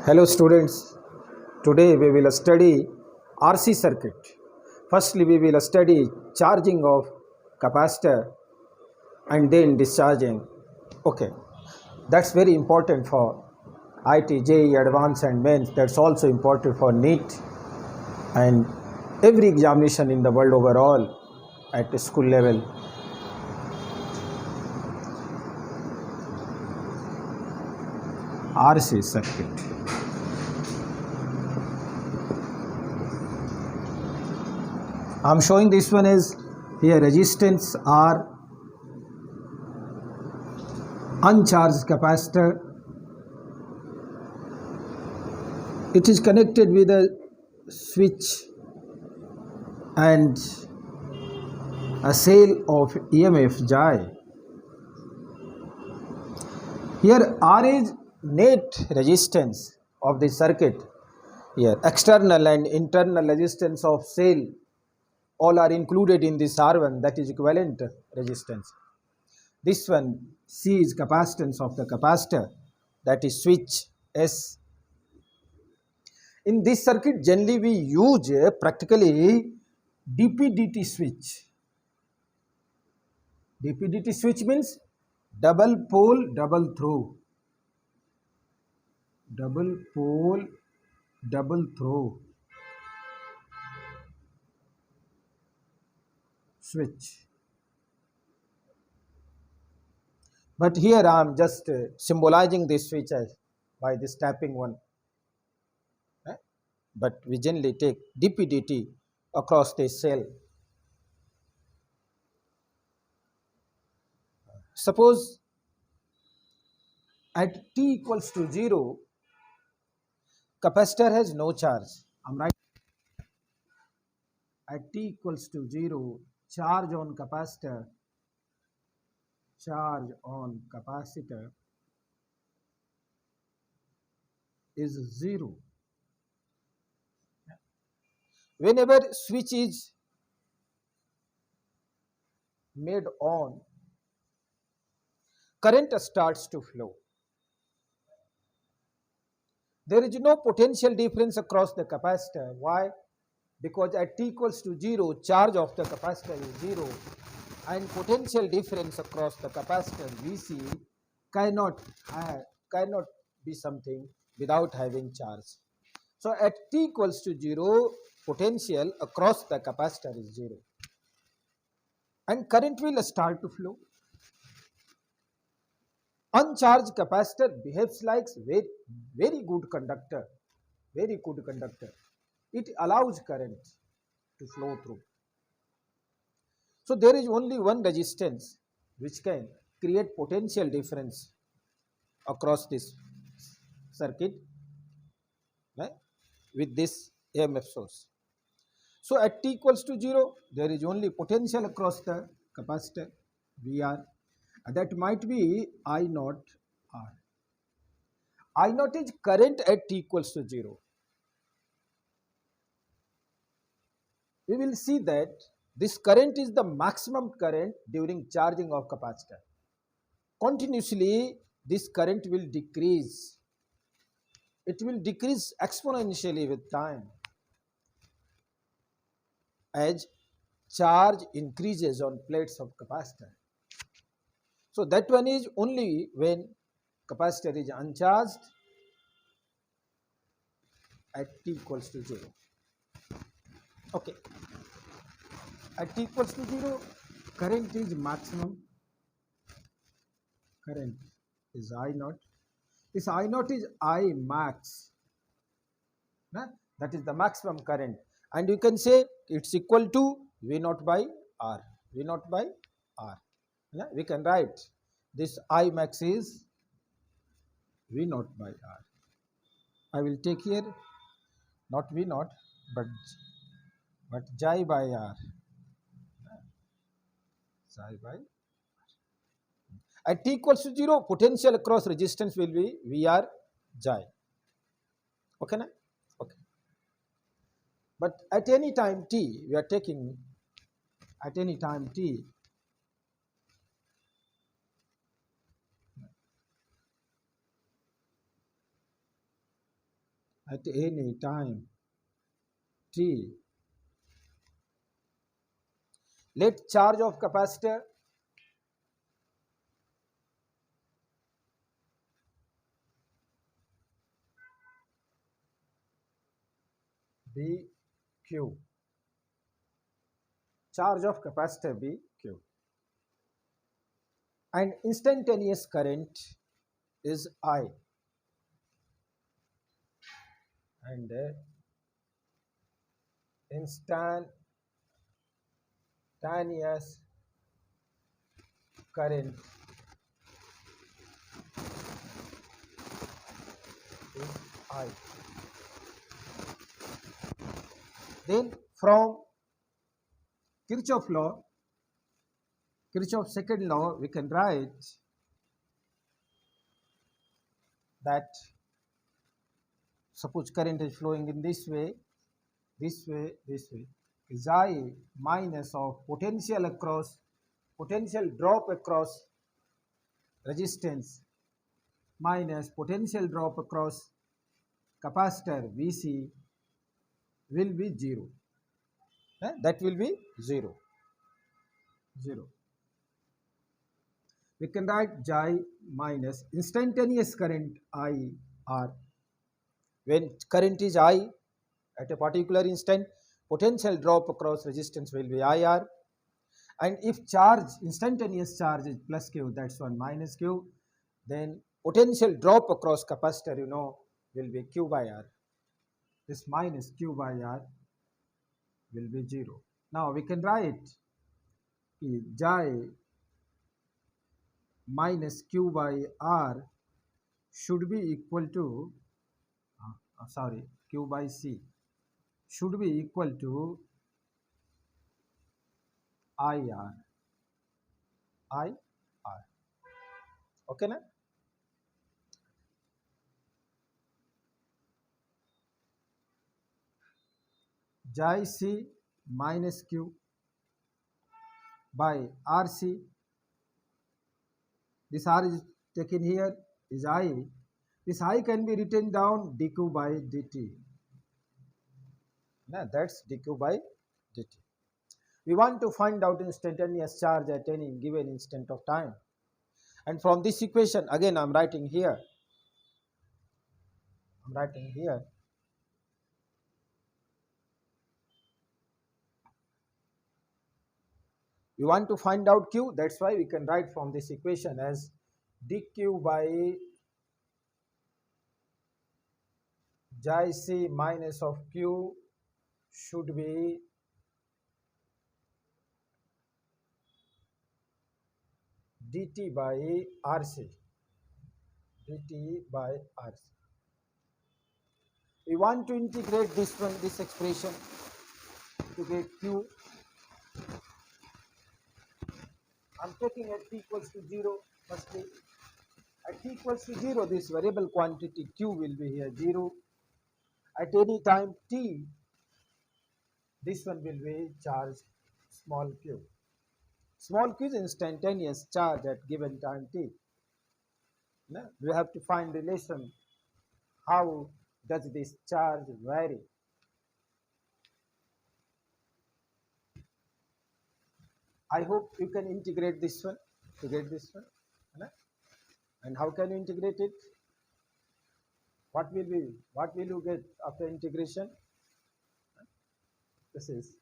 Hello students, today we will study RC circuit. Firstly we will study charging of capacitor and then discharging. Okay, that's very important for IT, JEE, Advanced and Mains. That's also important for NEET and every examination in the world overall at the school level. RC circuit. I'm showing this one is here resistance R, uncharged capacitor. It is connected with a switch and a cell of EMF J. Here R is net resistance of the circuit. Here external and internal resistance of cell all are included in this R1, that is equivalent resistance. This one C is capacitance of the capacitor, that is switch S. In this circuit generally we use practically DP-dt switch. DP-dt switch means double pole double throw. Double pole double throw switch. But here I am just symbolizing this switch as by this tapping one. But we generally take DP-dt across this cell. Suppose at t equals to 0, capacitor has no charge. I'm right. At t equals to 0, charge on capacitor is 0. Whenever switch is made on, current starts to flow. There is no potential difference across the capacitor. Why? Because at t equals to 0, charge of the capacitor is 0 and potential difference across the capacitor Vc cannot be something without having charge. So at t equals to 0, potential across the capacitor is 0 and current will start to flow. Uncharged capacitor behaves like very good conductor. It allows current to flow through. So there is only one resistance which can create potential difference across this circuit, right, with this EMF source. So at t equals to 0, there is only potential across the capacitor VR. That might be I naught R. I naught is current at t equals to 0. We will see that this current is the maximum current during charging of capacitor. Continuously, this current will decrease. It will decrease exponentially with time as charge increases on plates of capacitor. So that one is only when capacitor is uncharged at t equals to 0. Okay. At t equals to 0, current is maximum. Current is I naught. This I naught is I max. That is the maximum current. And you can say it's equal to V naught by R. V naught by R. We can write this I max is V naught by R. I will take here not V naught but J by R. J by R. At t equals to 0, potential across resistance will be VR J. Okay, na? Okay. But at any time t, we are taking at any time t, at any time t. Let charge of capacitor be q. Charge of capacitor be q. And instantaneous current is I. And instantaneous current is I. Then from Kirchhoff law, Kirchhoff's second law, we can write that suppose current is flowing in this way, this way, this way, is I minus of potential drop across resistance minus potential drop across capacitor Vc will be 0. That will be 0. We can write J minus instantaneous current IR. When current is I at a particular instant, potential drop across resistance will be IR. And if charge, instantaneous charge is plus Q, that's one minus Q, then potential drop across capacitor, will be Q by R. This minus Q by R will be 0. Now we can write J minus Q by R should be equal to, Q by C should be equal to IR. Okay, na? J C minus Q by RC. This R is taken here is I. This I can be written down dq by dt. That's dq by dt. We want to find out instantaneous charge at any given instant of time. And from this equation, again I am writing here. We want to find out Q, that's why we can write from this equation as dq by Jc minus of Q should be dt by RC. We want to integrate this expression to get Q. I am taking at t equals to 0 firstly. At t equals to 0, this variable quantity Q will be here 0. At any time t, this one will be charged small q. Small q is instantaneous charge at given time t. We have to find relation. How does this charge vary? I hope you can integrate this one to get this one. And how can you integrate it? What will you get after integration? This is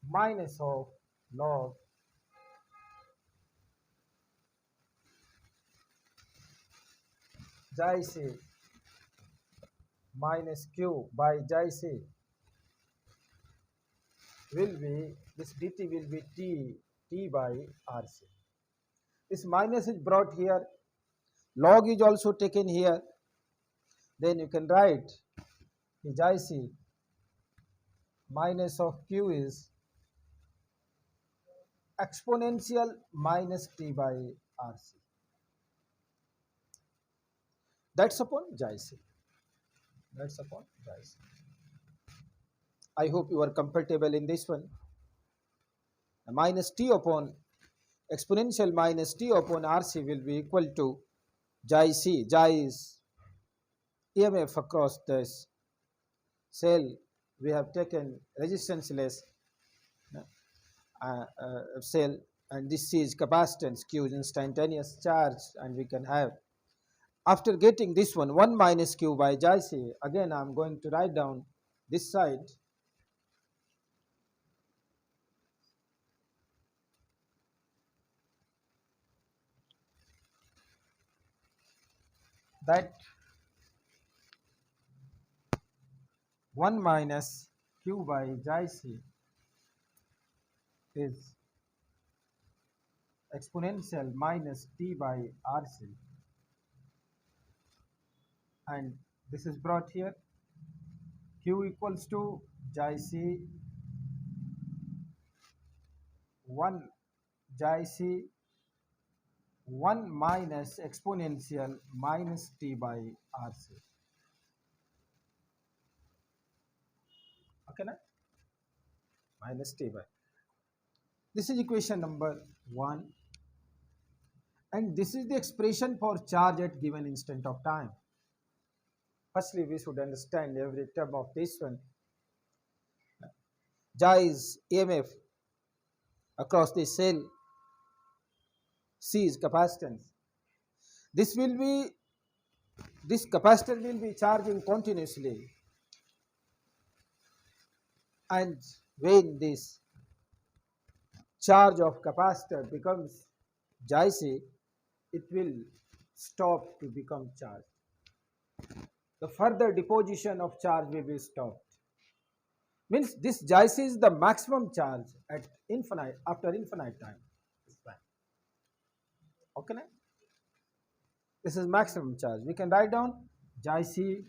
minus of log Jc minus Q by Jc will be, this dt will be t by RC. This minus is brought here, log is also taken here, then you can write Jc minus of Q is exponential minus t by RC. That's upon Jc. I hope you are comfortable in this one. Minus t upon exponential minus t upon RC will be equal to Jc. J is EMF across this cell we have taken resistance less cell, and this is capacitance q is instantaneous charge, and we can have, after getting this one 1 minus q by j c, again I am going to write down this side that 1 minus q by j c is exponential minus t by rc, and this is brought here q equals to j c 1 j c 1 minus exponential minus t by rc. Okay, na? Minus t by. This is equation number 1, and this is the expression for charge at given instant of time. Firstly, we should understand every term of this one. J is EMF across the cell, C is capacitance. This capacitor will be charging continuously, and when this charge of capacitor becomes Jc, it will stop to become charge. The further deposition of charge will be stopped. Means this Jc is the maximum charge at infinite, after infinite time. Okay, na? This is maximum charge. We can write down Jc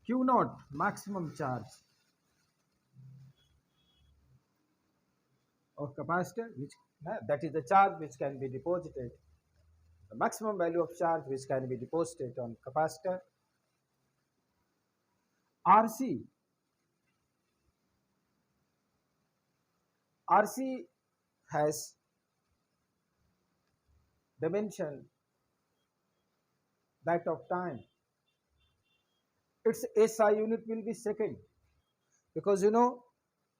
Q naught, maximum charge of capacitor, which that is the charge which can be deposited, the maximum value of charge which can be deposited on capacitor. RC has dimension that of time. Its SI unit will be second, because you know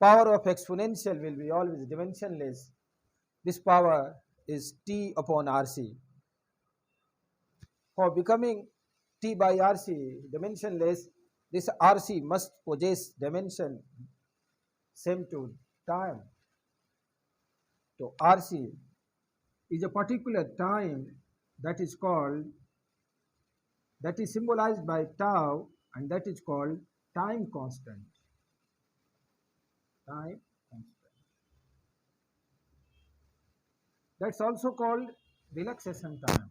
power of exponential will be always dimensionless. This power is T upon RC. For becoming T by RC dimensionless, this RC must possess dimension same to time. So RC is a particular time that is symbolized by tau, and that is called time constant. Time constant. That's also called relaxation time.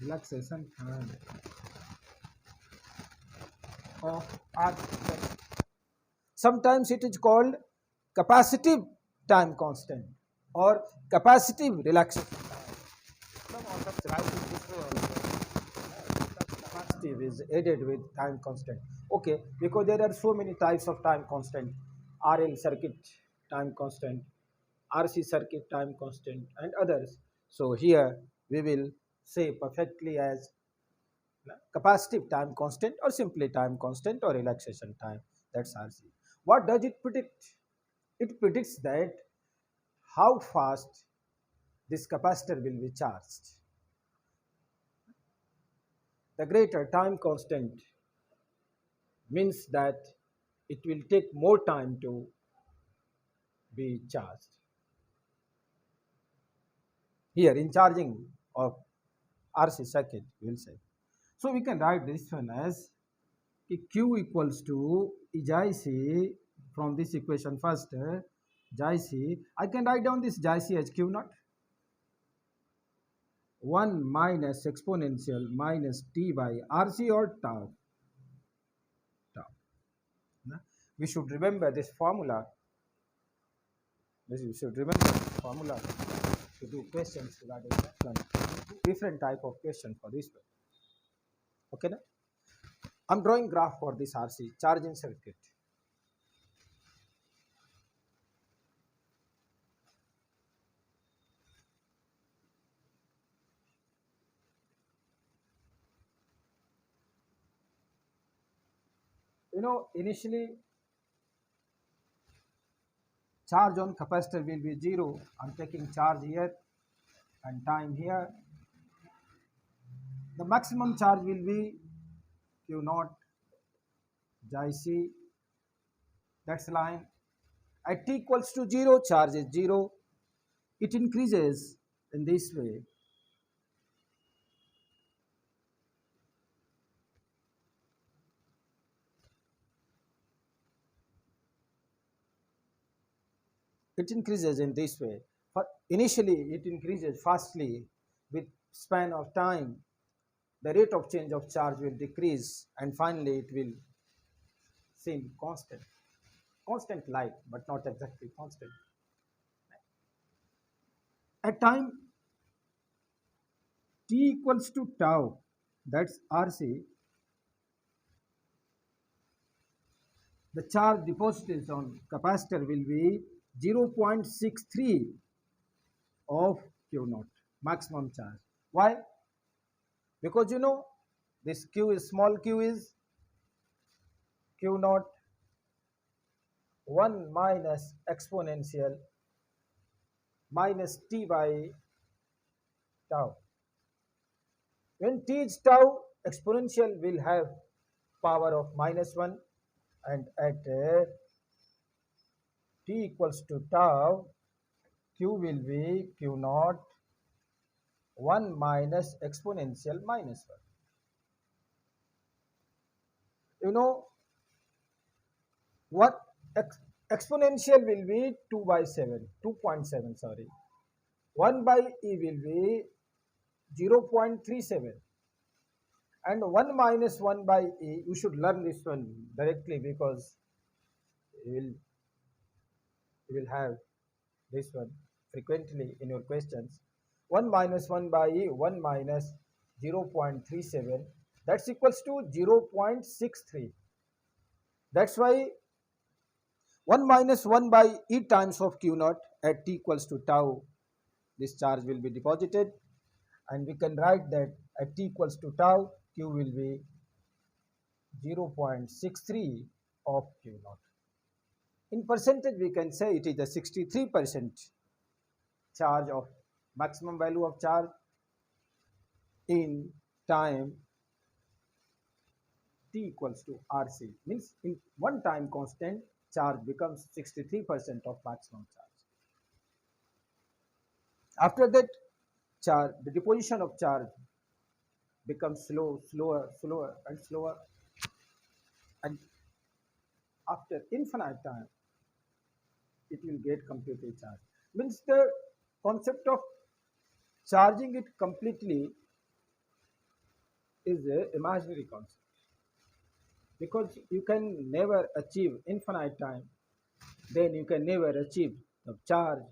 Relaxation time of RC. Sometimes it is called capacitive time constant or capacitive relaxation time. Some authors write it this way also. Capacitive is added with time constant. Okay, because there are so many types of time constant. RL circuit time constant, RC circuit time constant, and others. So here we will say perfectly as capacitive time constant or simply time constant or relaxation time. That's RC. What does it predict? It predicts that how fast this capacitor will be charged. The greater time constant means that it will take more time to be charged. Here in charging of RC circuit, we will say. So we can write this one as Q equals to Jc from this equation first. Jc, I can write down this Jc as Q naught 1 minus exponential minus t by Rc or tau. We should remember this formula. We should remember this formula to do questions regarding that one. Different type of question for this one. Okay, na? I'm drawing graph for this RC charging circuit. Initially charge on capacitor will be 0. I'm taking charge here and time here. The maximum charge will be Q naught J C. That's line. At t equals to 0, charge is 0. It increases in this way. It increases in this way. But initially, it increases fastly. With span of time, the rate of change of charge will decrease, and finally it will seem constant. Constant like, but not exactly constant. At time t equals to tau, that's RC, the charge deposited on capacitor will be 0.63 of Q naught, maximum charge. Why? Because this Q is small q is Q naught 1 minus exponential minus t by tau. When t is tau, exponential will have power of -1, and at t equals to tau, q will be Q naught 1 minus exponential -1. You know what? Exponential will be 2.7, sorry. 1 by e will be 0.37, and 1 minus 1 by e, you should learn this one directly because you will have this one frequently in your questions. 1 minus 1 by e, 1 minus 0.37, that's equals to 0.63. That's why 1 minus 1 by e times of Q naught at t equals to tau, this charge will be deposited, and we can write that at t equals to tau, Q will be 0.63 of Q naught. In percentage, we can say it is a 63% charge of maximum value of charge in time t equals to RC. Means in one time constant, charge becomes 63% of maximum charge. After that, the deposition of charge becomes slower and slower, and after infinite time, it will get completely charged. Means the concept of charging it completely is an imaginary concept, because you can never achieve infinite time, then you can never achieve the charge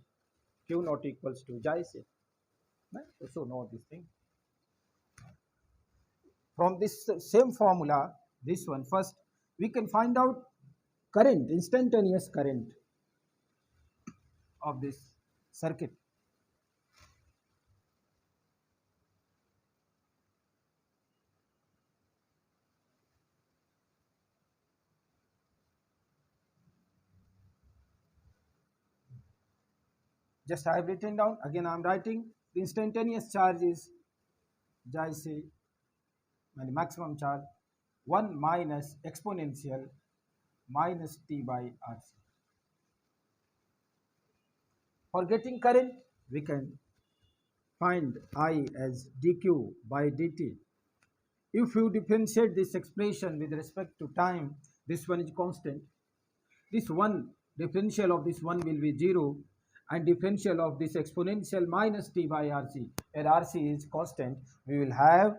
Q naught equals to J C. So know this thing. From this same formula, this one first, we can find out current, instantaneous current of this circuit. Just I have written down, again I am writing, the instantaneous charge is J C, and the maximum charge 1 minus exponential minus t by RC. For getting current, we can find I as dq by dt. If you differentiate this expression with respect to time, this one is constant. This one, differential of this one will be 0, and differential of this exponential minus t by RC, where RC is constant, we will have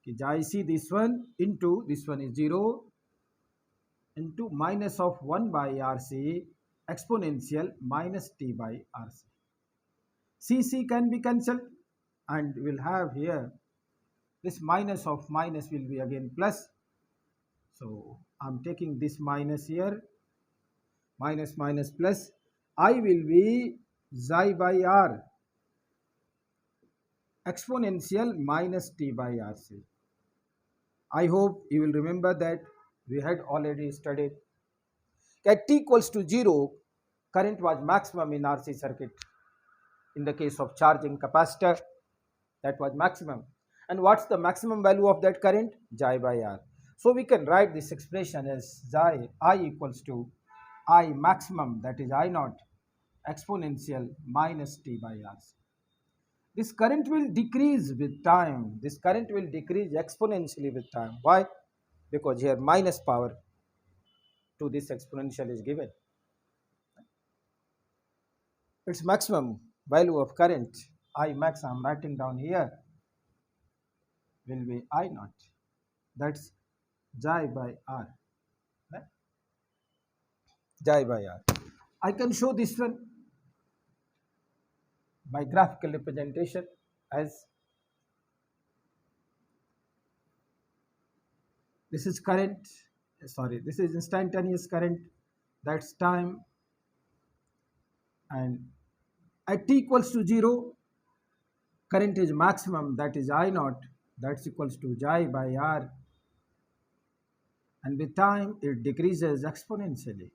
IC this one into this one is 0 into minus of 1 by RC exponential minus t by RC. CC can be cancelled, and we will have here this minus of minus will be again plus. So I am taking this minus here, minus minus plus. I will be xi by r exponential minus t by RC. I hope you will remember that we had already studied. At t equals to 0, current was maximum in RC circuit. In the case of charging capacitor, that was maximum. And what's the maximum value of that current? Pi by R. So we can write this expression as Pi I equals to I maximum, that is I naught, exponential minus T by R. This current will decrease with time. This current will decrease exponentially with time. Why? Because here minus power to this exponential is given. Its maximum value of current, I max, I am writing down here, will be I naught. That's Pi by R. Right? Pi by R. I can show this one by graphical representation as this is current, sorry, this is instantaneous current, that's time, and at t equals to 0, current is maximum, that is I naught, that's equals to Pi by R, and with time it decreases exponentially.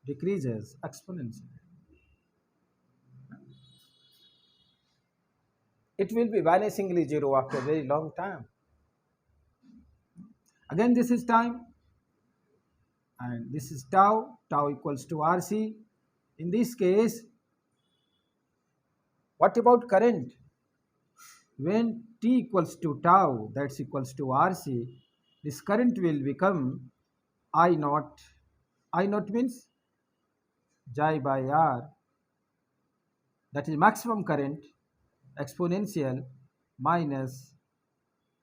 Decreases exponentially. It will be vanishingly 0 after a very long time. Again, this is time, and this is tau, tau equals to RC. In this case, what about current? When t equals to tau, that's equals to RC, this current will become I naught. I naught means Pi by R, that is maximum current, exponential minus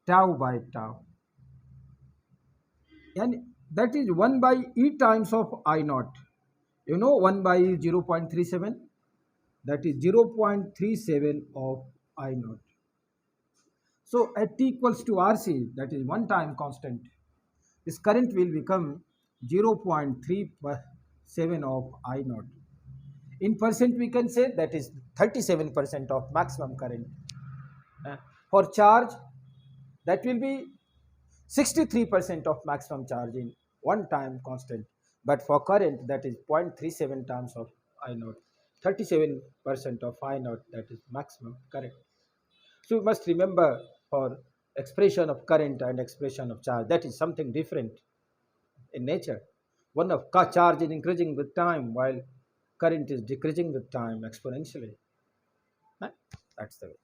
tau by tau. And that is 1 by E times of I naught. You know 1 by E is 0.37, that is 0.37 of I naught. So at t equals to RC, that is one time constant, this current will become 0.37 of I naught. In percent we can say that is 37% of maximum current. For charge, that will be 63% of maximum charge in one time constant, but for current that is 0.37 times of I naught, 37% of I naught, that is maximum current. So you must remember, for expression of current and expression of charge, that is something different in nature. One of charge is increasing with time while current is decreasing with time exponentially. That's the way.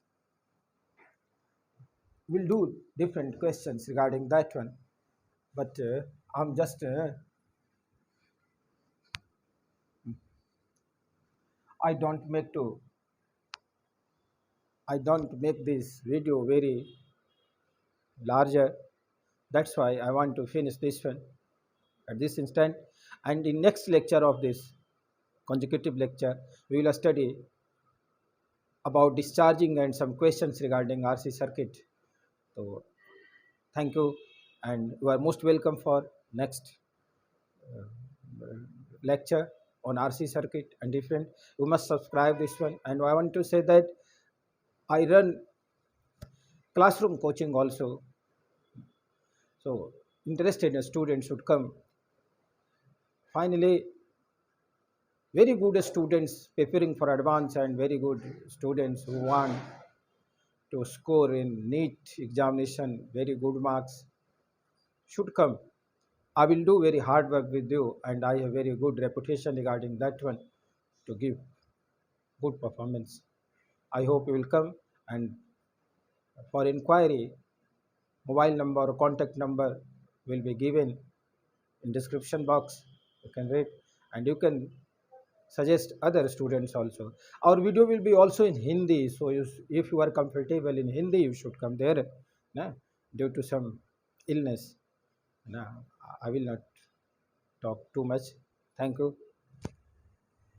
We'll do different questions regarding that one, but I'm just I don't make this video very larger. That's why I want to finish this one at this instant, and in next lecture of this consecutive lecture we will study about discharging and some questions regarding RC circuit. So thank you, and you are most welcome for next lecture on RC circuit and different. You must subscribe this one, and I want to say that I run classroom coaching also. So interested students should come. Finally, very good students preparing for advance and very good students who want to score in NEET examination very good marks should come. I will do very hard work with you, and I have very good reputation regarding that one to give good performance. I hope you will come, and for inquiry, mobile number or contact number will be given in description box. You can read, and you can suggest other students also. Our video will be also in Hindi, so if you are comfortable in Hindi, you should come there. Due to some illness, I will not talk too much. Thank you.